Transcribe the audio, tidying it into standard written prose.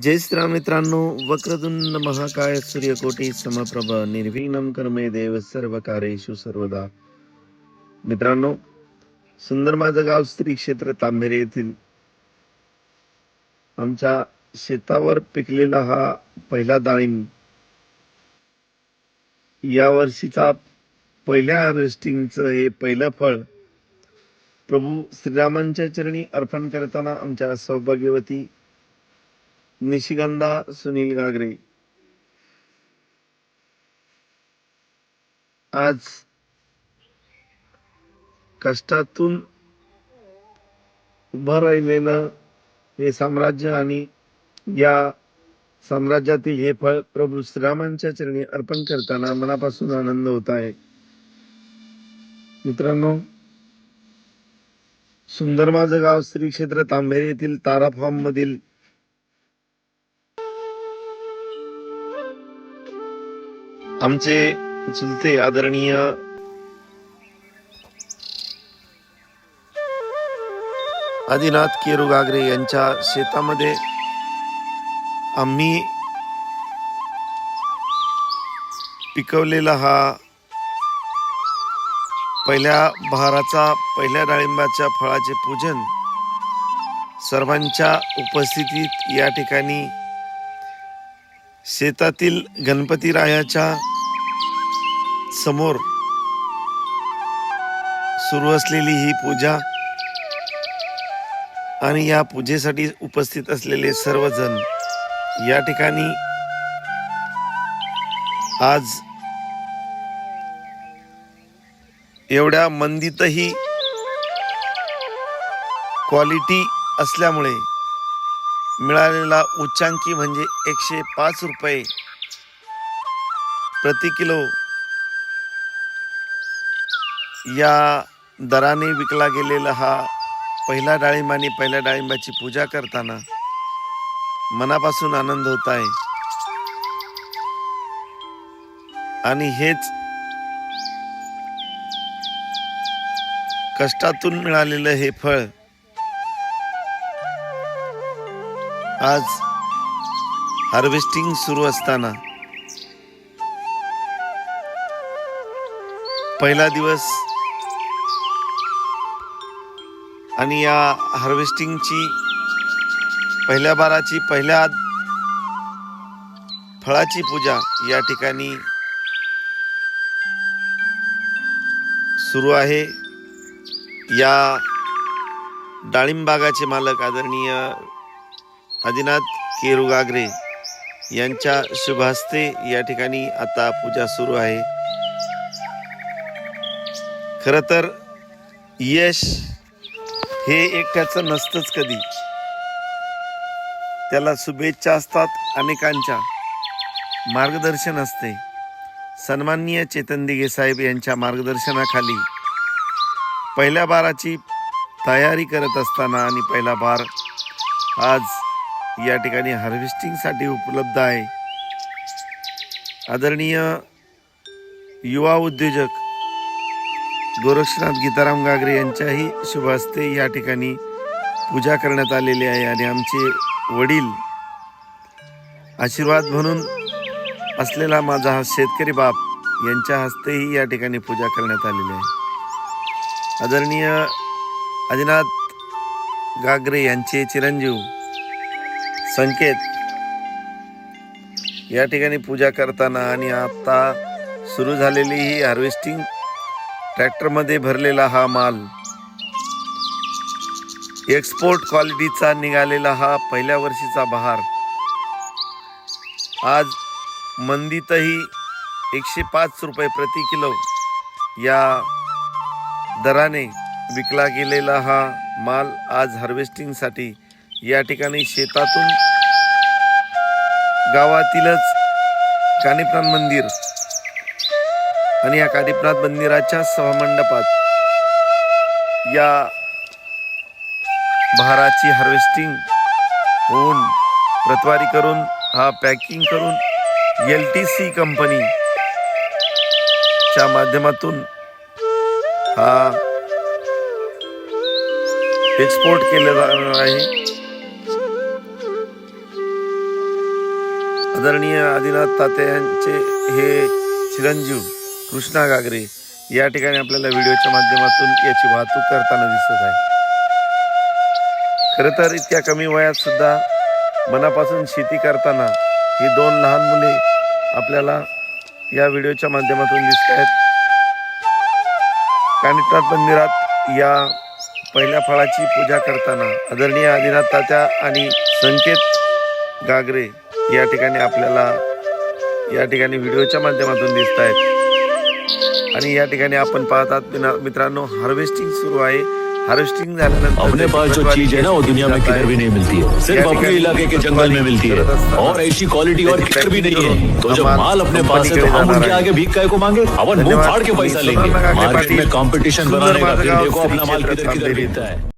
जय श्रीराम मित्रांनो. वक्रतुंड महाकाय सूर्यकोटी समप्रभ निर्विघ्नं कर्मे देव सर्व कार्येषु सर्वदा. मित्रांनो, सुंदर माझं गाव श्री क्षेत्र तांबेरे येथील आमच्या शेतावर पिकलेला हा पहिला डाळिंब या वर्षीचा पहिल्या हार्वेस्टिंगचं हे पहिलं फळ प्रभू श्रीरामांच्या चरणी अर्पण करताना आमच्या सौभाग्यवती निशिगंधा सुनील गागरे आज कष्टातून उभं राहिलेलं हे साम्राज्य आणि या साम्राज्यातील हे फळ प्रभू श्रीरामांच्या चरणी अर्पण करताना मनापासून आनंद होत आहे. मित्रांनो, सुंदर माझं गाव श्री क्षेत्र तांबेरे येथील तारा फार्म मधील आमचे चुलते आदरणीय आदिनाथ केरू गागरे यांच्या शेतामध्ये आम्ही पिकवलेला हा पहिल्या बहाराचा पहिल्या डाळिंबाच्या फळाचे पूजन सर्वांच्या उपस्थितीत या ठिकाणी शेतातील गणपतीरायाच्या समोर सुरू असलेली ही पूजा आणि या पूजेसाठी उपस्थित असलेले सर्वजण या ठिकाणी आज एवढ्या मंदीतही क्वालिटी असल्यामुळे मिळालेला उच्चांकी म्हणजे 105 रुपये प्रति किलो या दराने विकला गेलेला हा पहिला डाळिंब आणि पहिल्या डाळिंबाची पूजा करताना मनापासून आनंद होत आहे. आणि हेच कष्टातून मिळालेलं हे फळ आज हार्वेस्टिंग सुरू असताना पहिला दिवस आणि या हार्वेस्टिंगची पहिल्या बाराची पहिल्या फळाची पूजा या ठिकाणी सुरू आहे. या डाळिंब बागाचे मालक आदरणीय आदिनाथ केरू गागरे यांच्या शुभ हस्ते या ठिकाणी आता पूजा सुरू आहे. खरं तर यश हे एकट्याचं नसतंच कधी, त्याला शुभेच्छा असतात, अनेकांच्या मार्गदर्शन असते. सन्माननीय चेतन दिघे साहेब यांच्या मार्गदर्शनाखाली पहिल्या बाराची तयारी करत असताना आणि पहिला बार आज या ठिकाणी हार्वेस्टिंगसाठी उपलब्ध आहे. आदरणीय युवा उद्योजक गोरक्षनाथ गीताराम गागरे यांच्याही शुभ हस्ते या ठिकाणी पूजा करण्यात आलेली आहे. आणि आमचे वडील आशीर्वाद म्हणून असलेला माझा हा शेतकरी बाप यांच्या हस्तेही या ठिकाणी पूजा करण्यात आलेली आहे. आदरणीय आदिनाथ गागरे यांचे चिरंजीव संकेत या ठिकाणी पूजा करताना आणि आता सुरू झालेली ही हार्वेस्टिंग ट्रॅक्टरमध्ये भरलेला हा माल एक्सपोर्ट क्वालिटीचा निघालेला हा पहिल्या वर्षीचा बहार आज मंदीतही 105 रुपये प्रति किलो या दराने विकला गेलेला हा माल आज हार्वेस्टिंगसाठी या ठिकाणी शेतातून गावातीलच कानिपनाथ मंदिर आणि या कानिपनाथ मंदिराच्या सभामंडपात या बहाराची हार्वेस्टिंग होऊन प्रतवारी करून हा पॅकिंग करून LTC कंपनीच्या माध्यमातून हा एक्सपोर्ट केला जाणार आहे. आदरणीय आदिनाथ तात्यांचे हे चिरंजीव कृष्णा गागरे या ठिकाणी आपल्याला व्हिडिओच्या माध्यमातून याची वाहतूक करताना दिसत आहे. खरं तर इतक्या कमी वयात सुद्धा मनापासून शेती करताना ही दोन लहान मुले आपल्याला या व्हिडिओच्या माध्यमातून दिसत आहेत. कानिटनाथ मंदिरात या पहिल्या फळाची पूजा करताना आदरणीय आदिनाथ तात्या आणि संकेत गागरे या ठिकाणी आपल्याला या ठिकाणी व्हिडिओच्या माध्यमातून दिसत आहेत. आणि या ठिकाणी आपण पाहतात मित्रांनो, हार्वेस्टिंग सुरू आहे. हार्वेस्टिंग झाल्यानंतर अपने पास जो चीज है ना वो दुनिया में किधर भी नहीं मिलती है, सिर्फ अपने इलाके के जंगल में मिलती है और ऐसी क्वालिटी और किधर भी नहीं है. तो जब माल अपने पास है तो हम उनके आगे भीख काय को मांगे, अपन मुंह फाड़ के पैसा लेंगे. मार्केट में कंपटीशन बनाने का फिर देखो अपना माल किधर किधर बिकता है.